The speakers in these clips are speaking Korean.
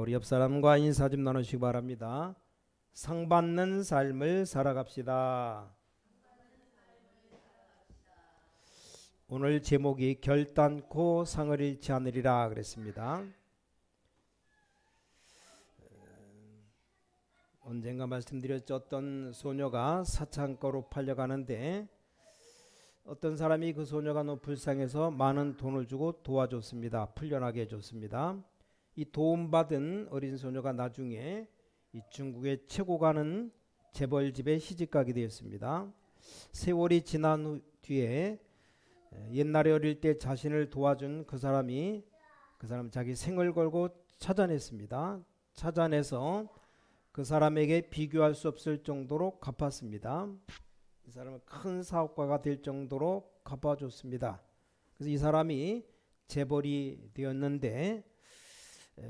우리 옆 사람과 인사 좀 나누시기 바랍니다. 상 받는 삶을 살아갑시다. 오늘 제목이 결단코 상을 잃지 않으리라 그랬습니다. 언젠가 말씀드렸죠. 어떤 소녀가 사창가로 팔려가는데 어떤 사람이 그 소녀가 너무 불쌍해서 많은 돈을 주고 도와줬습니다. 풀려나게 해줬습니다. 이 도움받은 어린 소녀가 나중에 이 중국의 최고 가는 재벌집에 시집가게 되었습니다. 세월이 지난 뒤에 옛날에 어릴 때 자신을 도와준 그 사람 자기 생을 걸고 찾아냈습니다. 찾아내서 그 사람에게 비교할 수 없을 정도로 갚았습니다. 이 사람은 큰 사업가가 될 정도로 갚아줬습니다. 그래서 이 사람이 재벌이 되었는데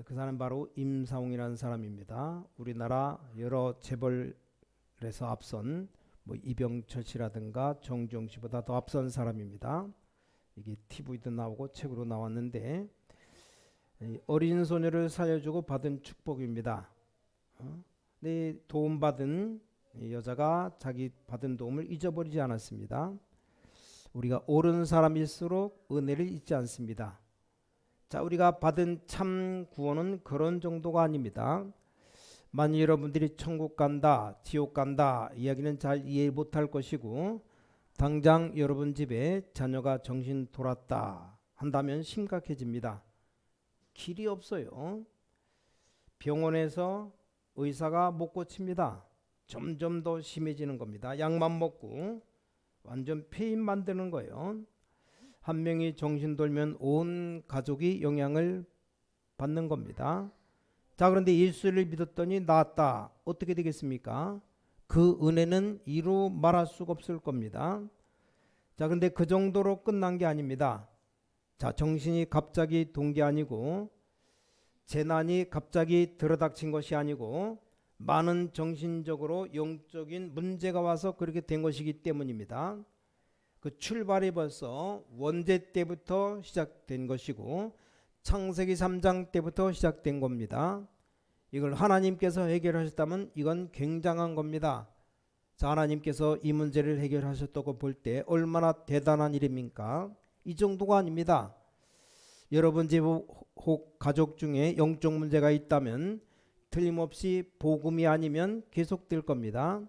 그 사람 바로 임사홍이라는 사람입니다. 우리나라 여러 재벌에서 앞선 이병철 씨라든가 정주영 씨보다 더 앞선 사람입니다. 이게 TV도 나오고 책으로 나왔는데 어린 소녀를 살려주고 받은 축복입니다. 근데 도움받은 여자가 자기 받은 도움을 잊어버리지 않았습니다. 우리가 옳은 사람일수록 은혜를 잊지 않습니다. 자, 우리가 받은 참 구원은 그런 정도가 아닙니다. 만일 여러분들이 천국 간다, 지옥 간다 이야기는 잘 이해 못할 것이고 당장 여러분 집에 자녀가 정신 돌았다 한다면 심각해집니다. 길이 없어요. 병원에서 의사가 못 고칩니다. 점점 더 심해지는 겁니다. 약만 먹고 완전 폐인 만드는 거예요. 한 명이 정신 돌면 온 가족이 영향을 받는 겁니다. 자, 그런데 예수를 믿었더니 나았다. 어떻게 되겠습니까? 그 은혜는 이루 말할 수가 없을 겁니다. 자, 그런데 그 정도로 끝난 게 아닙니다. 자, 정신이 갑자기 돈 게 아니고 재난이 갑자기 들어닥친 것이 아니고 많은 정신적으로 영적인 문제가 와서 그렇게 된 것이기 때문입니다. 그 출발이 벌써 원죄 때부터 시작된 것이고 창세기 3장 때부터 시작된 겁니다. 이걸 하나님께서 해결하셨다면 이건 굉장한 겁니다. 자, 하나님께서 이 문제를 해결하셨다고 볼 때 얼마나 대단한 일입니까? 이 정도가 아닙니다. 여러분 집 혹 가족 중에 영적 문제가 있다면 틀림없이 복음이 아니면 계속될 겁니다.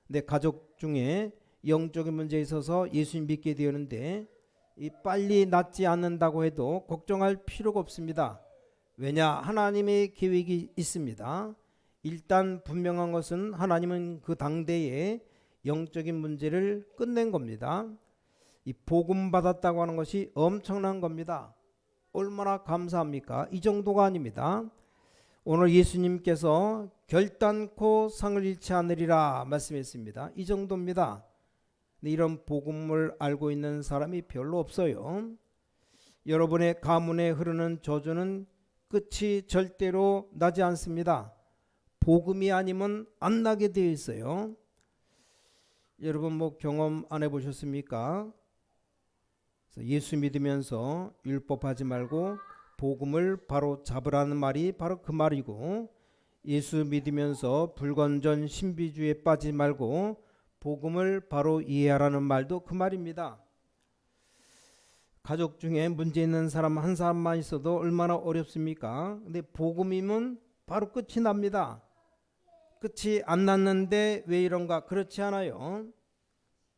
근데 가족 중에 영적인 문제에 있어서 예수님 믿게 되었는데 빨리 낫지 않는다고 해도 걱정할 필요가 없습니다. 왜냐? 하나님의 계획이 있습니다. 일단 분명한 것은 하나님은 그 당대에 영적인 문제를 끝낸 겁니다. 이 복음 받았다고 하는 것이 엄청난 겁니다. 얼마나 감사합니까? 이 정도가 아닙니다. 오늘 예수님께서 결단코 상을 잃지 않으리라 말씀했습니다. 이 정도입니다. 이런 복음을 알고 있는 사람이 별로 없어요. 여러분의 가문에 흐르는 저주는 끝이 절대로 나지 않습니다. 복음이 아니면 안 나게 되어 있어요. 여러분 경험 안 해보셨습니까? 예수 믿으면서 율법하지 말고 복음을 바로 잡으라는 말이 바로 그 말이고, 예수 믿으면서 불건전 신비주의에 빠지지 말고 복음을 바로 이해하라는 말도 그 말입니다. 가족 중에 문제 있는 사람 한 사람만 있어도 얼마나 어렵습니까? 근데 복음이면 바로 끝이 납니다. 끝이 안 났는데 왜 이런가? 그렇지 않아요.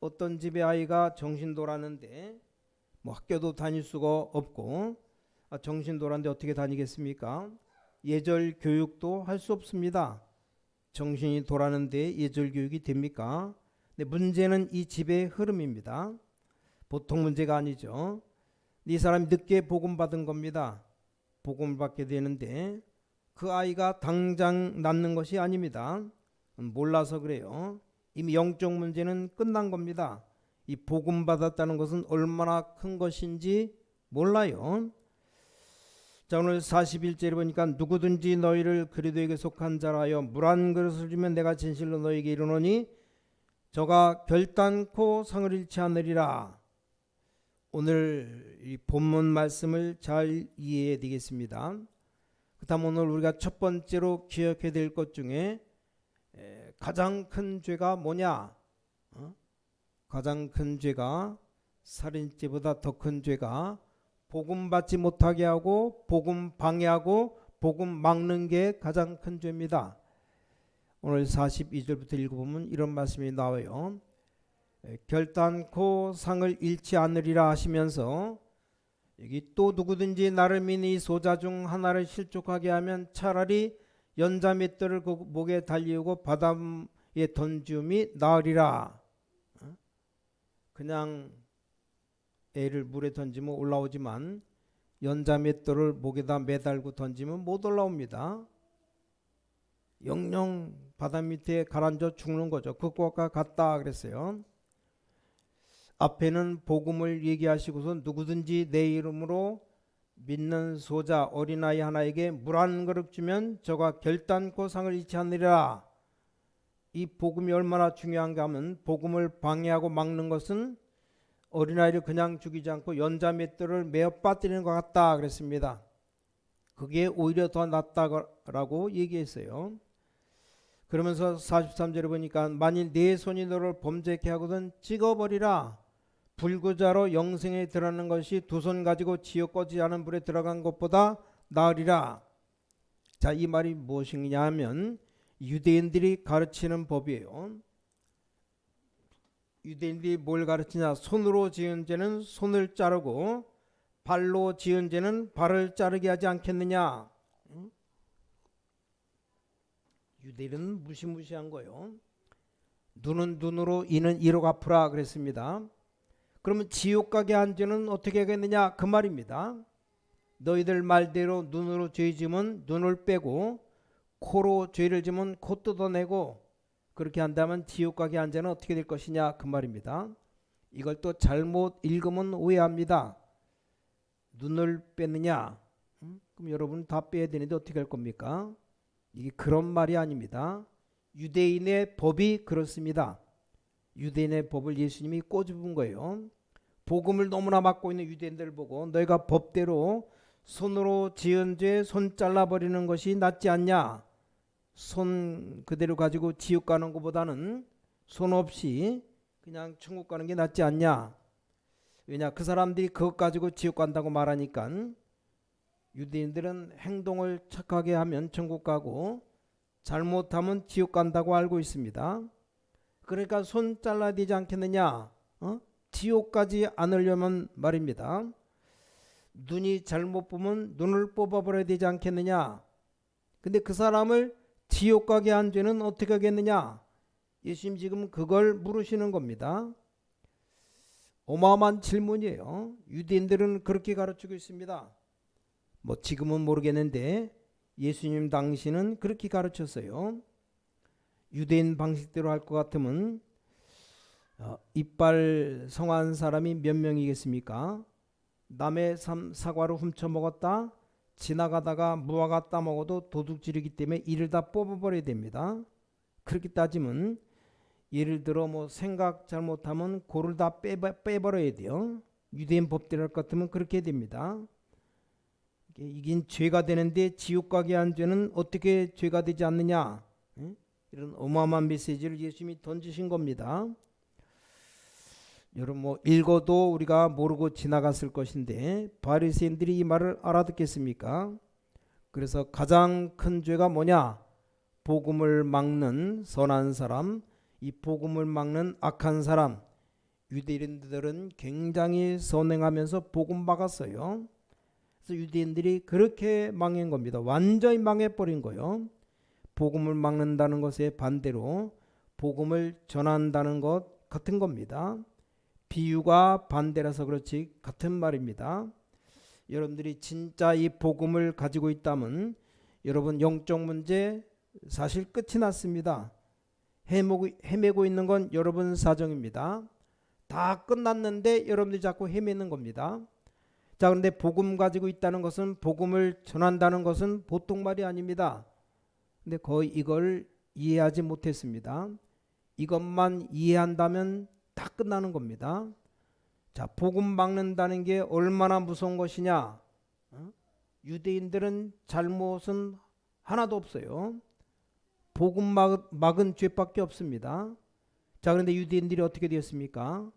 어떤 집의 아이가 정신 돌았는데 학교도 다닐 수가 없고, 정신 돌았는데 어떻게 다니겠습니까? 예절 교육도 할 수 없습니다. 정신이 돌았는데 예절 교육이 됩니까? 근데 문제는 이 집의 흐름입니다. 보통 문제가 아니죠. 이 사람이 늦게 복음 받은 겁니다. 복음을 받게 되는데 그 아이가 당장 낫는 것이 아닙니다. 몰라서 그래요. 이미 영적 문제는 끝난 겁니다. 이 복음 받았다는 것은 얼마나 큰 것인지 몰라요. 자, 오늘 41절에 보니까 누구든지 너희를 그리스도에게 속한 자라 하여 물 한 그릇을 주면 내가 진실로 너희에게 이르노니 저가 결단코 상을 잃지 않으리라. 오늘 이 본문 말씀을 잘 이해해야 되겠습니다. 그다음 오늘 우리가 첫 번째로 기억해야 될 것 중에 가장 큰 죄가 뭐냐? 가장 큰 죄가, 살인죄보다 더 큰 죄가 복음 받지 못하게 하고 복음 방해하고 복음 막는 게 가장 큰 죄입니다. 오늘 42절부터 읽어보면 이런 말씀이 나와요. 결단코 상을 잃지 않으리라 하시면서, 여기 또 누구든지 나를 믿는 소자 중 하나를 실족하게 하면 차라리 연자맷돌을 그 목에 달리우고 바다에 던지움이 나으리라. 그냥 애를 물에 던지면 올라오지만 연자맷돌을 목에다 매달고 던지면 못 올라옵니다. 영영 바다 밑에 가라앉아 죽는 거죠. 그것과 같다 그랬어요. 앞에는 복음을 얘기하시고서 누구든지 내 이름으로 믿는 소자 어린아이 하나에게 물 한 그릇 주면 저가 결단코 상을 잃지 않으리라. 이 복음이 얼마나 중요한가 하면, 복음을 방해하고 막는 것은 어린아이를 그냥 죽이지 않고 연자맷돌을 매어 빠뜨리는 것 같다 그랬습니다. 그게 오히려 더 낫다라고 얘기했어요. 그러면서 43절에 보니까 만일 네 손이 너를 범죄케 하거든 찍어버리라. 불구자로 영생에 들어가는 것이 두 손 가지고 지옥 꺼지지 않은 불에 들어간 것보다 나으리라. 자, 이 말이 무엇이냐 하면 유대인들이 가르치는 법이에요. 유대인들이 뭘 가르치냐? 손으로 지은 죄는 손을 자르고 발로 지은 죄는 발을 자르게 하지 않겠느냐. 유대인은 무시무시한 거예요. 눈은 눈으로 이는 이로 갚으라 그랬습니다. 그러면 지옥 가게 한 죄는 어떻게 하겠느냐 그 말입니다. 너희들 말대로 눈으로 죄 지면 눈을 빼고 코로 죄를 지면 코 뜯어내고 그렇게 한다면 지옥 가게 한 죄는 어떻게 될 것이냐 그 말입니다. 이걸 또 잘못 읽으면 오해합니다. 눈을 빼느냐? 그럼 여러분 다 빼야 되는데 어떻게 할 겁니까? 이게 그런 말이 아닙니다. 유대인의 법이 그렇습니다. 유대인의 법을 예수님이 꼬집은 거예요. 복음을 너무나 맡고 있는 유대인들을 보고 너희가 법대로 손으로 지은 죄 손 잘라버리는 것이 낫지 않냐? 손 그대로 가지고 지옥 가는 것보다는 손 없이 그냥 천국 가는 게 낫지 않냐? 왜냐? 그 사람들이 그것 가지고 지옥 간다고 말하니까 유대인들은 행동을 착하게 하면 천국 가고 잘못하면 지옥 간다고 알고 있습니다. 그러니까 손 잘라야 되지 않겠느냐? 지옥 가지 않으려면 말입니다. 눈이 잘못 보면 눈을 뽑아버려야 되지 않겠느냐? 근데 그 사람을 지옥 가게 한 죄는 어떻게 하겠느냐? 예수님 지금 그걸 물으시는 겁니다. 어마어마한 질문이에요. 유대인들은 그렇게 가르치고 있습니다. 뭐 지금은 모르겠는데 예수님 당시는 그렇게 가르쳤어요. 유대인 방식대로 할 것 같으면 이빨 성한 사람이 몇 명이겠습니까? 남의 사과를 훔쳐 먹었다, 지나가다가 무화과 따먹어도 도둑질이기 때문에 이를 다 뽑아버려야 됩니다. 그렇게 따지면 예를 들어 뭐 생각 잘못하면 고를 다 빼버려야 돼요. 유대인 법대로 할 것 같으면 그렇게 됩니다. 이긴 죄가 되는데 지옥 가게 한 죄는 어떻게 죄가 되지 않느냐? 이런 어마어마한 메시지를 예수님이 던지신 겁니다. 여러분 뭐 읽어도 우리가 모르고 지나갔을 것인데 바리새인들이 이 말을 알아듣겠습니까? 그래서 가장 큰 죄가 뭐냐? 복음을 막는 선한 사람, 이 복음을 막는 악한 사람. 유대인들은 굉장히 선행하면서 복음 막았어요. 그래서 유대인들이 그렇게 망한 겁니다. 완전히 망해버린 거예요. 복음을 막는다는 것에 반대로 복음을 전한다는 것 같은 겁니다. 비유가 반대라서 그렇지 같은 말입니다. 여러분들이 진짜 이 복음을 가지고 있다면 여러분 영적 문제 사실 끝이 났습니다. 헤매고 있는 건 여러분 사정입니다. 다 끝났는데 여러분들이 자꾸 헤매는 겁니다. 자, 그런데 복음 가지고 있다는 것은, 복음을 전한다는 것은 보통 말이 아닙니다. 근데 거의 이걸 이해하지 못했습니다. 이것만 이해한다면 다 끝나는 겁니다. 자, 복음 막는다는 게 얼마나 무서운 것이냐? 유대인들은 잘못은 하나도 없어요. 복음 막은 죄밖에 없습니다. 자, 그런데 유대인들이 어떻게 되었습니까?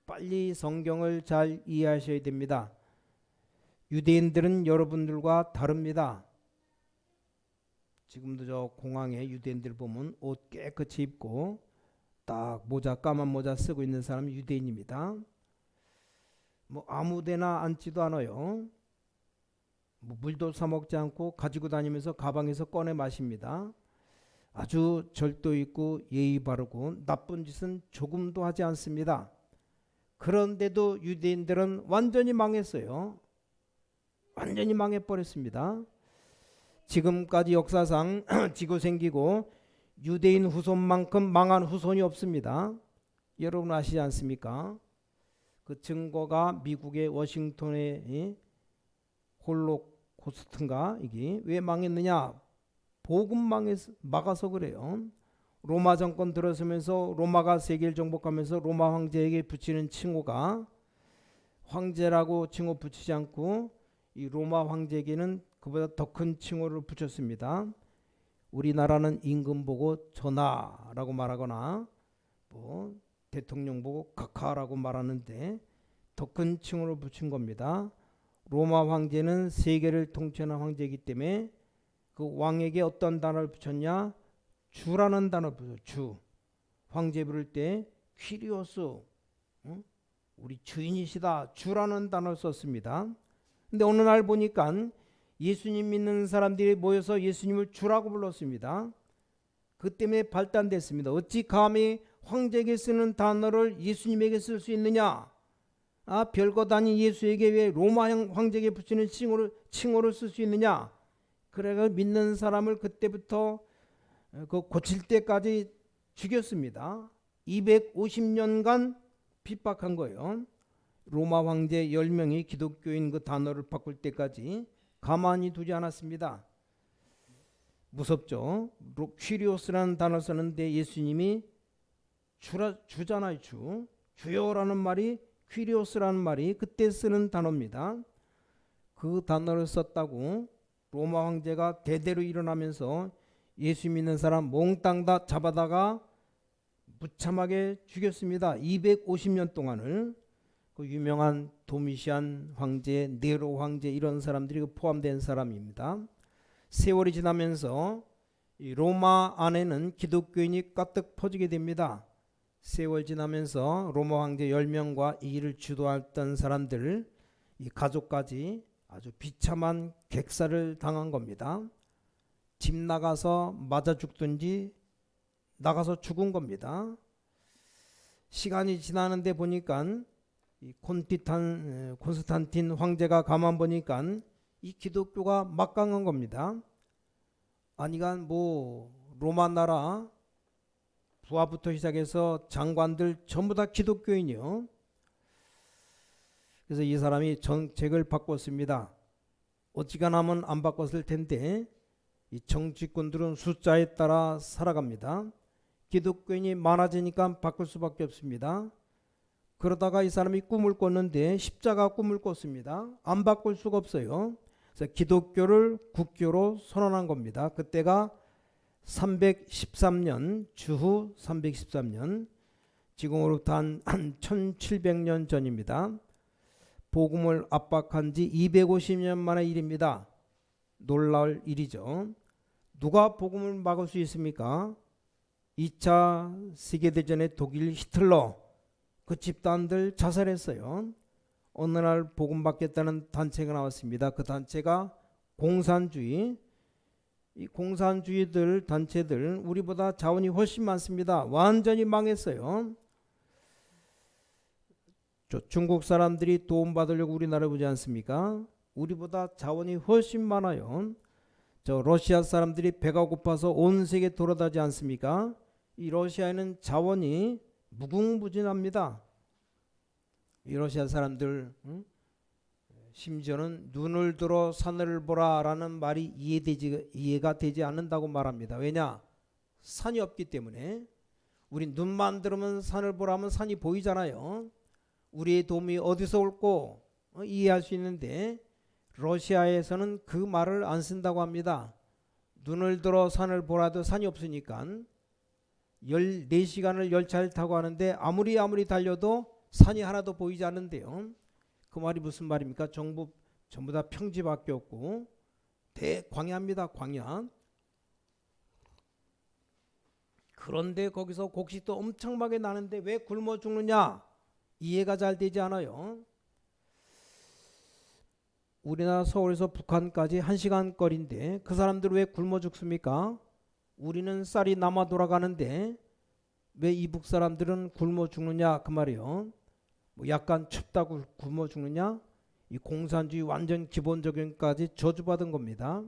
빨리 성경을 잘 이해하셔야 됩니다. 유대인들은 여러분들과 다릅니다. 지금도 저 공항에 유대인들 보면 옷 깨끗이 입고 딱 모자, 까만 모자 쓰고 있는 사람이 유대인입니다. 뭐 아무데나 앉지도 않아요. 뭐 물도 사 먹지 않고 가지고 다니면서 가방에서 꺼내 마십니다. 아주 절도 있고 예의 바르고 나쁜 짓은 조금도 하지 않습니다. 그런데도 유대인들은 완전히 망했어요. 완전히 망해버렸습니다. 지금까지 역사상 지고 생기고 유대인 후손만큼 망한 후손이 없습니다. 여러분 아시지 않습니까? 그 증거가 미국의 워싱턴의 홀로코스트인가 이게 왜 망했느냐? 복음 막아서 그래요. 로마 정권 들어서면서 로마가 세계를 정복하면서 로마 황제에게 붙이는 칭호가 황제라고 칭호 붙이지 않고 이 로마 황제에게는 그보다 더 큰 칭호를 붙였습니다. 우리나라는 임금 보고 전하라고 말하거나 뭐 대통령 보고 각하라고 말하는데 더 큰 칭호를 붙인 겁니다. 로마 황제는 세계를 통치하는 황제이기 때문에 그 왕에게 어떤 단어를 붙였냐? 주라는 단어를 붙였죠. 주. 황제 부를 때 퀴리오스, 우리 주인이시다. 주라는 단어를 썼습니다. 근데 어느 날 보니까 예수님 믿는 사람들이 모여서 예수님을 주라고 불렀습니다. 그 때문에 발단됐습니다. 어찌 감히 황제에게 쓰는 단어를 예수님에게 쓸 수 있느냐? 별것 아닌 예수에게 왜 로마 황제에게 붙이는 칭호를 쓸 수 있느냐? 그래서 믿는 사람을 그때부터 그 고칠 때까지 죽였습니다. 250년간 핍박한 거예요. 로마 황제 10명이 기독교인 그 단어를 바꿀 때까지 가만히 두지 않았습니다. 무섭죠. 퀴리오스라는 단어를 썼는데 예수님이 주잖아요. 주여라는 말이 퀴리오스라는 말이 그때 쓰는 단어입니다. 그 단어를 썼다고 로마 황제가 대대로 일어나면서 예수 믿는 사람 몽땅 다 잡아다가 무참하게 죽였습니다. 250년 동안을. 그 유명한 도미시안 황제, 네로 황제 이런 사람들이 포함된 사람입니다. 세월이 지나면서 이 로마 안에는 기독교인이 가득 퍼지게 됩니다. 세월 지나면서 로마 황제 10명과 이 일을 주도했던 사람들, 이 가족까지 아주 비참한 객사를 당한 겁니다. 집 나가서 맞아 죽든지 나가서 죽은 겁니다. 시간이 지나는데 보니까 이 콘스탄틴 황제가 가만 보니까 이 기독교가 막강한 겁니다. 아니간 뭐 로마 나라 부하부터 시작해서 장관들 전부 다 기독교인이요. 그래서 이 사람이 정책을 바꿨습니다. 어지간하면 안 바꿨을 텐데 이 정치권들은 숫자에 따라 살아갑니다. 기독교인이 많아지니까 바꿀 수밖에 없습니다. 그러다가 이 사람이 꿈을 꿨는데 십자가 꿈을 꿨습니다. 안 바꿀 수가 없어요. 그래서 기독교를 국교로 선언한 겁니다. 그때가 313년 주후 313년 지금으로부터 한 1700년 전입니다. 복음을 압박한 지 250년 만의 일입니다. 놀라울 일이죠. 누가 복음을 막을 수 있습니까? 2차 세계대전의 독일 히틀러 그 집단들 자살했어요. 어느 날 복음 받겠다는 단체가 나왔습니다. 그 단체가 공산주의. 이 공산주의들 단체들 우리보다 자원이 훨씬 많습니다. 완전히 망했어요. 중국 사람들이 도움받으려고 우리나라에 오지 않습니까? 우리보다 자원이 훨씬 많아요. 러시아 사람들이 배가 고파서 온 세계 돌아다니지 않습니까? 이 러시아에는 자원이 무궁무진합니다. 이 러시아 사람들 심지어는 눈을 들어 산을 보라라는 말이 이해가 되지 않는다고 말합니다. 왜냐? 산이 없기 때문에. 우리 눈만 들으면 산을 보라면 산이 보이잖아요. 우리의 도움이 어디서 올고 이해할 수 있는데 러시아에서는 그 말을 안 쓴다고 합니다. 눈을 들어 산을 보라도 산이 없으니까 14시간을 열차를 타고 하는데 아무리 달려도 산이 하나도 보이지 않는데요. 그 말이 무슨 말입니까? 전부 다 평지밖에 없고 대광야입니다. 광야. 그런데 거기서 곡식도 엄청나게 나는데 왜 굶어 죽느냐? 이해가 잘 되지 않아요. 우리나라 서울에서 북한까지 1시간 거리인데 그 사람들 왜 굶어 죽습니까? 우리는 쌀이 남아 돌아가는데 왜 이북 사람들은 굶어 죽느냐 그 말이요. 뭐 약간 춥다고 굶어 죽느냐? 이 공산주의 완전 기본적인까지 저주받은 겁니다.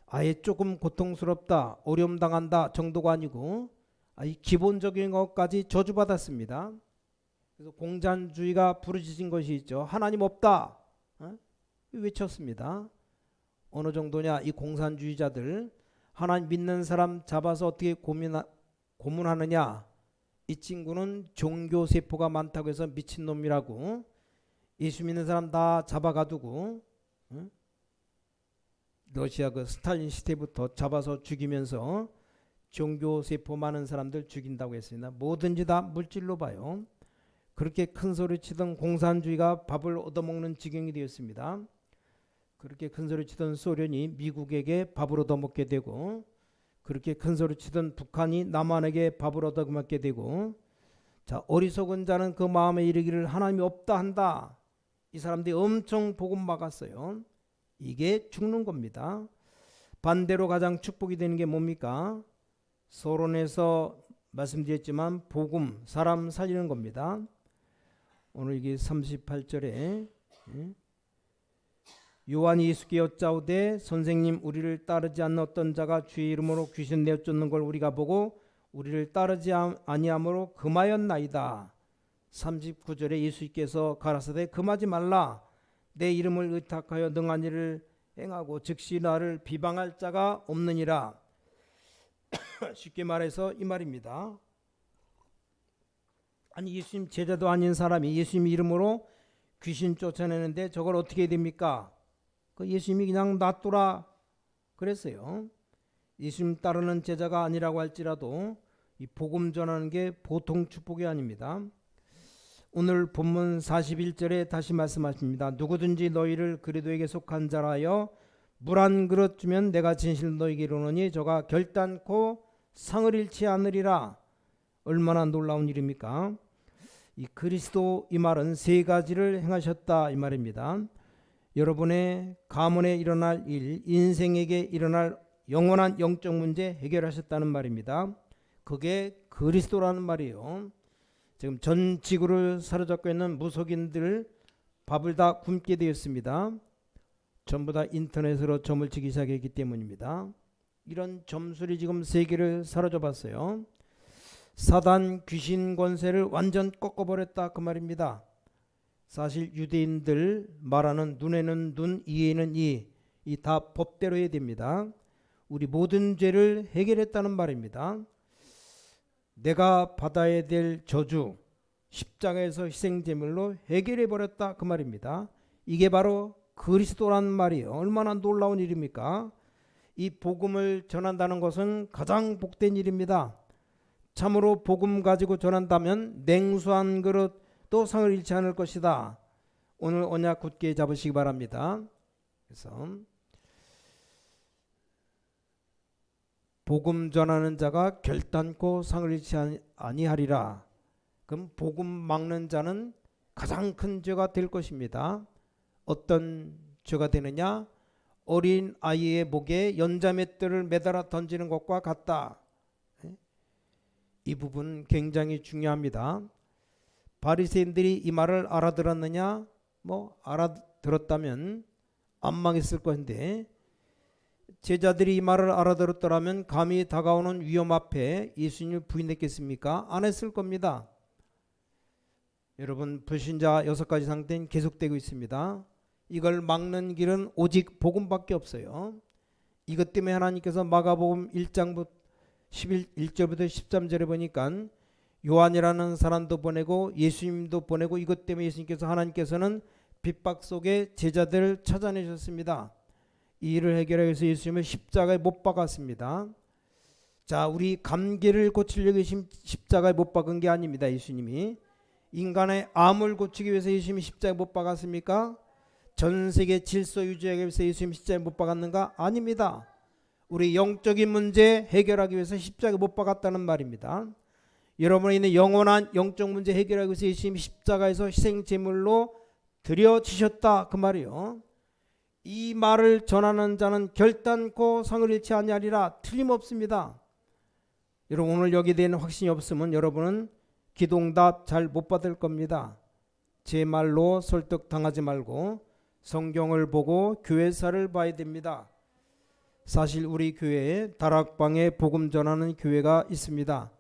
아예 조금 고통스럽다, 어려움 당한다 정도가 아니고 이 기본적인 것까지 저주받았습니다. 그래서 공산주의가 부르짖은 것이 있죠. 하나님 없다. 외쳤습니다. 어느 정도냐? 이 공산주의자들 하나님 믿는 사람 잡아서 어떻게 고문하느냐? 이 친구는 종교 세포가 많다고 해서 미친놈이라고 예수 믿는 사람 다 잡아가두고 러시아 그 스탈린 시대부터 잡아서 죽이면서 종교 세포 많은 사람들 죽인다고 했습니다. 뭐든지 다 물질로 봐요. 그렇게 큰 소리 치던 공산주의가 밥을 얻어먹는 지경이 되었습니다. 그렇게 큰 소리 치던 소련이 미국에게 밥을 얻어먹게 되고 그렇게 큰 소리 치던 북한이 남한에게 밥을 얻어먹게 되고 자 어리석은 자는 그 마음에 이르기를 하나님이 없다 한다. 이 사람들이 엄청 복음 막았어요. 이게 죽는 겁니다. 반대로 가장 축복이 되는 게 뭡니까? 서론에서 말씀드렸지만 복음, 사람 살리는 겁니다. 오늘 이게 38절에 요한이 예수께 여짜오되 선생님 우리를 따르지 않는 어떤 자가 주의 이름으로 귀신 내어 쫓는 걸 우리가 보고 우리를 따르지 아니함으로 금하였나이다. 39절에 예수께서 가라사대 금하지 말라. 내 이름을 의탁하여 능한 일을 행하고 즉시 나를 비방할 자가 없느니라. 쉽게 말해서 이 말입니다. 아니 예수님 제자도 아닌 사람이 예수님 이름으로 귀신 쫓아내는데 저걸 어떻게 해야 됩니까? 그 예수님이 그냥 놔두라 그랬어요. 예수님 따르는 제자가 아니라고 할지라도 이 복음 전하는 게 보통 축복이 아닙니다. 오늘 본문 41절에 다시 말씀하십니다. 누구든지 너희를 그리스도에게 속한 자라 하여 물 한 그릇 주면 내가 진실 너희에게 이르노니 저가 결단코 상을 잃지 않으리라. 얼마나 놀라운 일입니까? 이 그리스도 이 말은 세 가지를 행하셨다 이 말입니다. 여러분의 가문에 일어날 일, 인생에게 일어날 영원한 영적 문제 해결하셨다는 말입니다. 그게 그리스도라는 말이에요. 지금 전 지구를 사로잡고 있는 무속인들 밥을 다 굶게 되었습니다. 전부 다 인터넷으로 점을 치기 시작했기 때문입니다. 이런 점술이 지금 세계를 사로잡았어요. 사단 귀신 권세를 완전 꺾어버렸다 그 말입니다. 사실 유대인들 말하는 눈에는 눈, 이에는 이 다 법대로 해야 됩니다. 우리 모든 죄를 해결했다는 말입니다. 내가 받아야 될 저주 십자가에서 희생제물로 해결해버렸다 그 말입니다. 이게 바로 그리스도라는 말이에요. 얼마나 놀라운 일입니까? 이 복음을 전한다는 것은 가장 복된 일입니다. 참으로 복음 가지고 전한다면 냉수 한 그릇도 상을 잃지 않을 것이다. 오늘 언약 굳게 잡으시기 바랍니다. 그래서 복음 전하는 자가 결단코 상을 잃지 아니하리라. 그럼 복음 막는 자는 가장 큰 죄가 될 것입니다. 어떤 죄가 되느냐? 어린 아이의 목에 연자맷돌을 매달아 던지는 것과 같다. 이 부분 굉장히 중요합니다. 바리새인들이 이 말을 알아들었느냐? 알아들었다면 안 망했을 건데 제자들이 이 말을 알아들었더라면 감히 다가오는 위험 앞에 예수님을 부인했겠습니까? 안 했을 겁니다. 여러분 불신자 6가지 상태는 계속되고 있습니다. 이걸 막는 길은 오직 복음밖에 없어요. 이것 때문에 하나님께서 마가복음 1장부터 1절부터 13절에 보니까 요한이라는 사람도 보내고 예수님도 보내고 이것 때문에 예수님께서 하나님께서는 핍박 속에 제자들을 찾아내셨습니다. 이 일을 해결하기 위해서 예수님을 십자가에 못 박았습니다. 자, 우리 감기를 고치려고 십자가에 못 박은 게 아닙니다. 예수님이 인간의 암을 고치기 위해서 예수님이 십자가에 못 박았습니까? 전 세계 질서 유지하기 위해서 예수님이 십자가에 못 박았는가? 아닙니다. 우리 영적인 문제 해결하기 위해서 십자가에 못 박았다는 말입니다. 여러분이 있는 영원한 영적 문제 해결하기 위해서 예수님이 십자가에서 희생제물로 드려지셨다 그 말이요. 이 말을 전하는 자는 결단코 상을 잃지 아니하리라. 틀림없습니다. 여러분 오늘 여기에 대한 확신이 없으면 여러분은 기도응답 잘 못 받을 겁니다. 제 말로 설득당하지 말고 성경을 보고 교회사를 봐야 됩니다. 사실 우리 교회에 다락방에 복음 전하는 교회가 있습니다.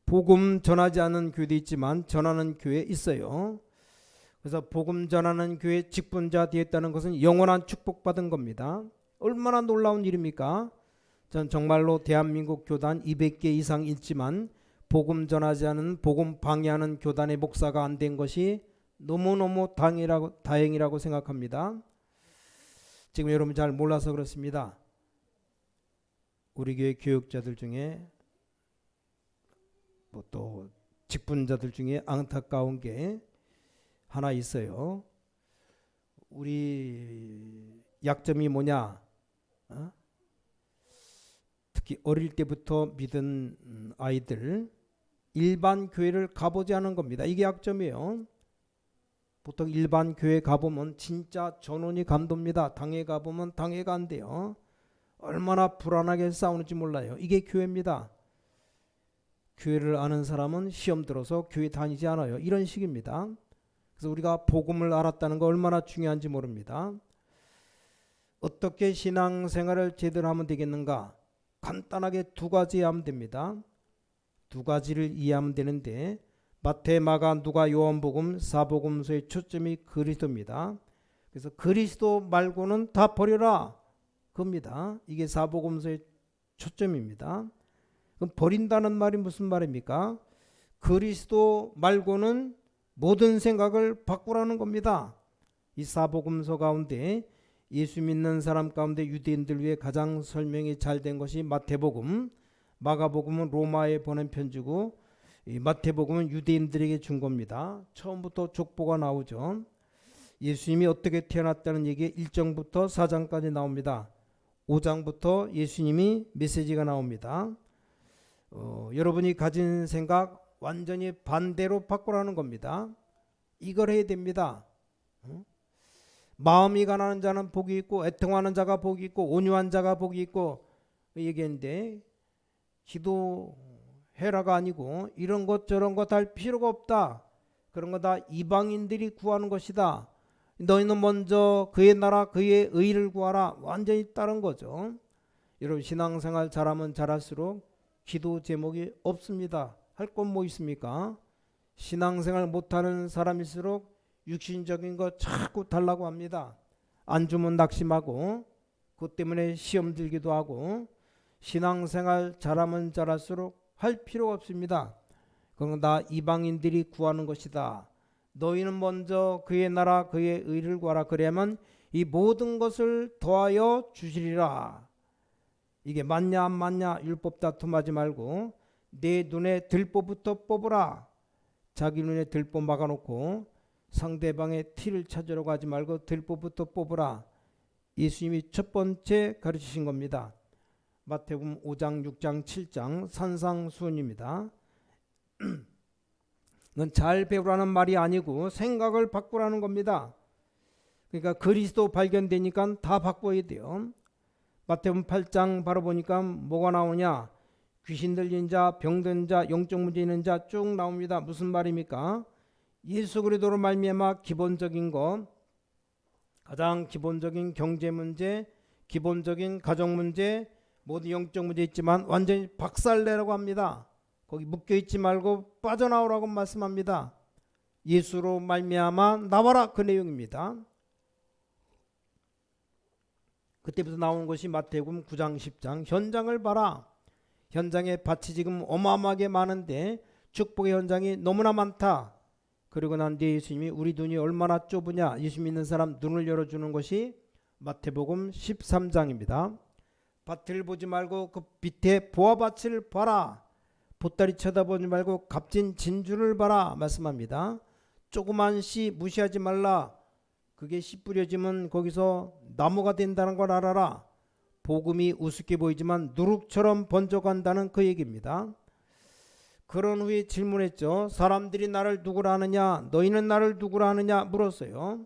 복음 전하지 않는 교회도 있지만 전하는 교회 있어요. 그래서 복음 전하는 교회 직분자 되었다는 것은 영원한 축복받은 겁니다. 얼마나 놀라운 일입니까? 전 정말로 대한민국 교단 200개 이상 있지만 복음 전하지 않은 복음 방해하는 교단의 목사가 안 된 것이 너무너무 다행이라고 생각합니다. 지금 여러분 잘 몰라서 그렇습니다. 우리 교회 교육자들 중에 또 직분자들 중에 안타까운 게 하나 있어요. 우리 약점이 뭐냐? 특히 어릴 때부터 믿은 아이들 일반 교회를 가보지 않은 겁니다. 이게 약점이에요. 보통 일반 교회 가보면 진짜 전원이 감돕니다. 당회 가보면 당회가 안 돼요. 얼마나 불안하게 싸우는지 몰라요. 이게 교회입니다. 교회를 아는 사람은 시험 들어서 교회 다니지 않아요. 이런 식입니다. 그래서 우리가 복음을 알았다는 거 얼마나 중요한지 모릅니다. 어떻게 신앙생활을 제대로 하면 되겠는가? 간단하게 두 가지 하면 됩니다. 두 가지를 이해하면 되는데 마태, 마가, 누가, 요한복음, 사복음서의 초점이 그리스도입니다. 그래서 그리스도 말고는 다 버려라 겁니다. 이게 사복음서의 초점입니다. 그럼 버린다는 말이 무슨 말입니까? 그리스도 말고는 모든 생각을 바꾸라는 겁니다. 이 사복음서 가운데 예수 믿는 사람 가운데 유대인들 위해 가장 설명이 잘 된 것이 마태복음, 마가복음은 로마에 보낸 편지고 이 마태복음은 유대인들에게 준 겁니다. 처음부터 족보가 나오죠. 예수님이 어떻게 태어났다는 얘기 1장부터 4장까지 나옵니다. 5장부터 예수님이 메시지가 나옵니다. 여러분이 가진 생각 완전히 반대로 바꾸라는 겁니다. 이걸 해야 됩니다. 마음이 가난한 자는 복이 있고 애통하는 자가 복이 있고 온유한 자가 복이 있고 얘기했는데 기도해라가 아니고 이런 것 저런 것 할 필요가 없다. 그런 거 다 이방인들이 구하는 것이다. 너희는 먼저 그의 나라 그의 의를 구하라. 완전히 다른 거죠. 여러분 신앙생활 잘하면 잘할수록 기도 제목이 없습니다. 할 건 뭐 있습니까? 신앙생활 못하는 사람일수록 육신적인 거 자꾸 달라고 합니다. 안 주면 낙심하고 그것 때문에 시험 들기도 하고 신앙생활 잘하면 잘할수록 할 필요가 없습니다. 그건 다 이방인들이 구하는 것이다. 너희는 먼저 그의 나라 그의 의를 구하라. 그래야만 이 모든 것을 더하여 주시리라. 이게 맞냐 안 맞냐 율법 다툼하지 말고 내 눈에 들보부터 뽑으라. 자기 눈에 들보 막아놓고 상대방의 티를 찾으려고 하지 말고 들보부터 뽑으라. 예수님이 첫 번째 가르치신 겁니다. 마태복음 5장 6장 7장 산상수훈입니다. 그건 잘 배우라는 말이 아니고 생각을 바꾸라는 겁니다. 그러니까 그리스도 발견되니까 다 바꿔야 돼요. 마태복음 8장 바로 보니까 뭐가 나오냐? 귀신 들린 자, 병든 자, 영적 문제 있는 자 쭉 나옵니다. 무슨 말입니까? 예수 그리스도로 말미암아 기본적인 것, 가장 기본적인 경제 문제, 기본적인 가정 문제, 모든 영적 문제 있지만 완전히 박살내라고 합니다. 거기 묶여있지 말고 빠져나오라고 말씀합니다. 예수로 말미암아 나와라 그 내용입니다. 그때부터 나오는 것이 마태복음 9장 10장 현장을 봐라. 현장에 밭이 지금 어마어마하게 많은데 축복의 현장이 너무나 많다. 그리고 난 뒤에 예수님이 우리 눈이 얼마나 좁으냐, 예수 믿는 사람 눈을 열어주는 것이 마태복음 13장입니다. 밭을 보지 말고 그 밑에 보아밭을 봐라. 보따리 쳐다보지 말고 값진 진주를 봐라 말씀합니다. 조그만 씨 무시하지 말라. 그게 씨 뿌려지면 거기서 나무가 된다는 걸 알아라. 복음이 우습게 보이지만 누룩처럼 번져간다는 그 얘기입니다. 그런 후에 질문했죠. 사람들이 나를 누구라 하느냐, 너희는 나를 누구라 하느냐 물었어요.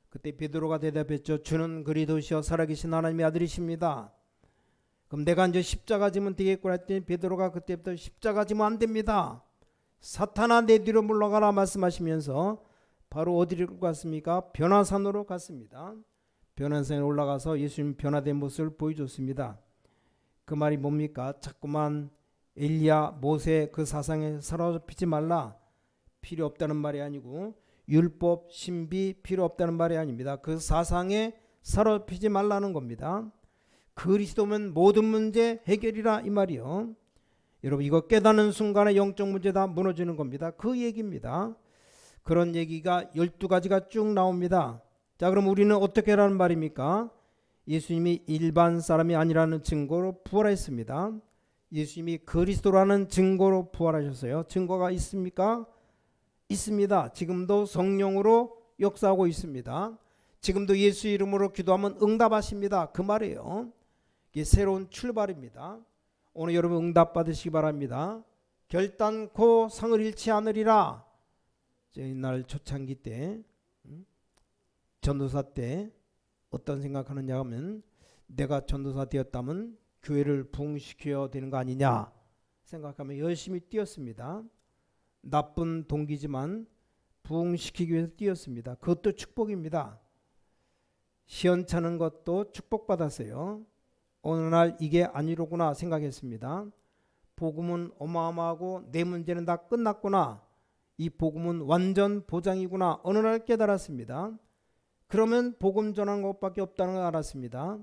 그때 베드로가 대답했죠. 주는 그리스도시여 살아계신 하나님의 아들이십니다. 그럼 내가 이제 십자가 지면 되겠구나 했더니 베드로가 그때부터 십자가 지면 안 됩니다. 사탄아 내 뒤로 물러가라 말씀하시면서 바로 어디로 갔습니까? 변화산으로 갔습니다. 변화산에 올라가서 예수님 변화된 모습을 보여줬습니다. 그 말이 뭡니까? 자꾸만 엘리야, 모세 그 사상에 사로잡히지 말라. 필요 없다는 말이 아니고 율법, 신비 필요 없다는 말이 아닙니다. 그 사상에 사로잡히지 말라는 겁니다. 그리스도면 모든 문제 해결이라 이 말이요. 여러분 이거 깨닫는 순간에 영적 문제 다 무너지는 겁니다. 그 얘기입니다. 그런 얘기가 12가지가 쭉 나옵니다. 자, 그럼 우리는 어떻게 하라는 말입니까? 예수님이 일반 사람이 아니라는 증거로 부활했습니다. 예수님이 그리스도라는 증거로 부활하셨어요. 증거가 있습니까? 있습니다. 지금도 성령으로 역사하고 있습니다. 지금도 예수 이름으로 기도하면 응답하십니다. 그 말이에요. 이게 새로운 출발입니다. 오늘 여러분 응답 받으시기 바랍니다. 결단코 상을 잃지 않으리라. 옛날 초창기 때 전도사 때 어떤 생각하느냐 하면 내가 전도사 되었다면 교회를 부흥시켜야 되는 거 아니냐 생각하며 열심히 뛰었습니다. 나쁜 동기지만 부흥시키기 위해서 뛰었습니다. 그것도 축복입니다. 시원찮은 것도 축복받았어요. 어느 날 이게 아니로구나 생각했습니다. 복음은 어마어마하고 내 문제는 다 끝났구나. 이 복음은 완전 보장이구나. 어느 날 깨달았습니다. 그러면 복음 전하는 것밖에 없다는 걸 알았습니다.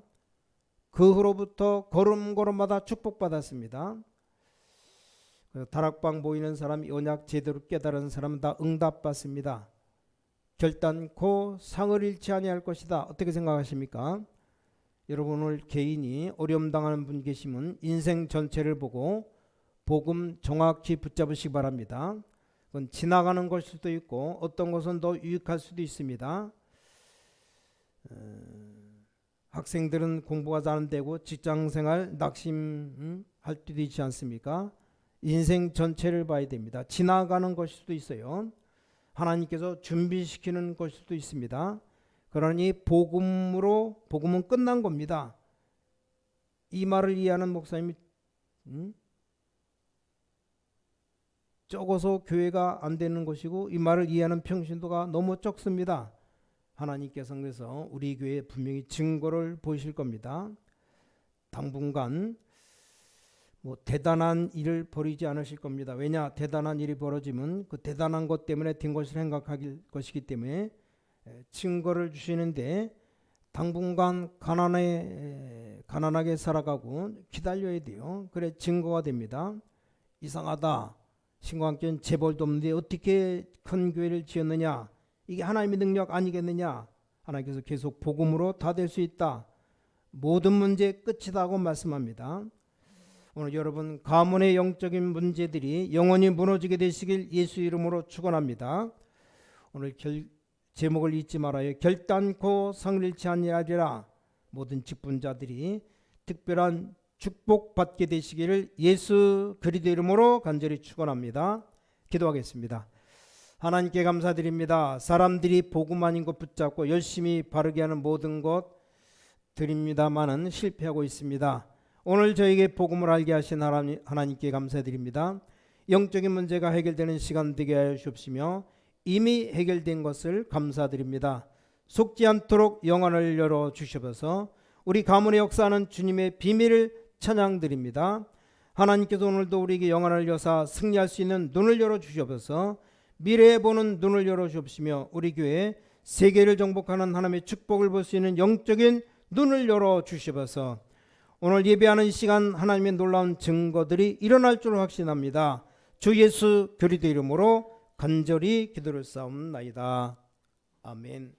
그 후로부터 걸음걸음마다 축복받았습니다. 다락방 모이는 사람, 언약 제대로 깨달은 사람은 다 응답받습니다. 결단코 상을 잃지 아니할 것이다. 어떻게 생각하십니까? 여러분 오늘 개인이 어려움 당하는 분 계시면 인생 전체를 보고 복음 정확히 붙잡으시기 바랍니다. 그건 지나가는 것일 수도 있고 어떤 것은 더 유익할 수도 있습니다. 학생들은 공부가 잘 안 되고 직장생활 낙심할 때도 있지 않습니까? 인생 전체를 봐야 됩니다. 지나가는 것일 수도 있어요. 하나님께서 준비시키는 것일 수도 있습니다. 그러니 복음은 끝난 겁니다. 이 말을 이해하는 목사님이 적어서 교회가 안 되는 것이고 이 말을 이해하는 평신도가 너무 적습니다. 하나님께서 그래서 우리 교회에 분명히 증거를 보이실 겁니다. 당분간 대단한 일을 벌이지 않으실 겁니다. 왜냐? 대단한 일이 벌어지면 그 대단한 것 때문에 된 것을 생각할 것이기 때문에 증거를 주시는데 당분간 가난하게 살아가고 기다려야 돼요. 그래 증거가 됩니다. 이상하다. 신광교는 재벌도 없는데 어떻게 큰 교회를 지었느냐. 이게 하나님의 능력 아니겠느냐. 하나님께서 계속 복음으로 다 될 수 있다. 모든 문제 끝이다 하고 말씀합니다. 오늘 여러분 가문의 영적인 문제들이 영원히 무너지게 되시길 예수 이름으로 축원합니다. 오늘 제목을 잊지 말아요. 결단코 상을 잃지 아니하리라. 모든 직분자들이 특별한 축복받게 되시기를 예수 그리스도 이름으로 간절히 축원합니다. 기도하겠습니다. 하나님께 감사드립니다. 사람들이 복음 아닌 것 붙잡고 열심히 바르게 하는 모든 것 드립니다마는 실패하고 있습니다. 오늘 저에게 복음을 알게 하신 하나님께 감사드립니다. 영적인 문제가 해결되는 시간 되게 하여 주옵시며 이미 해결된 것을 감사드립니다. 속지 않도록 영안을 열어 주셔서 우리 가문의 역사하는 주님의 비밀을 찬양드립니다. 하나님께서 오늘도 우리에게 영안을 여사 승리할 수 있는 눈을 열어 주셔서 미래에 보는 눈을 열어 주옵시며 우리 교회 세계를 정복하는 하나님의 축복을 볼 수 있는 영적인 눈을 열어 주셔서 오늘 예배하는 시간 하나님의 놀라운 증거들이 일어날 줄 확신합니다. 주 예수 그리스도 이름으로 간절히 기도를 싸움나이다. 아멘.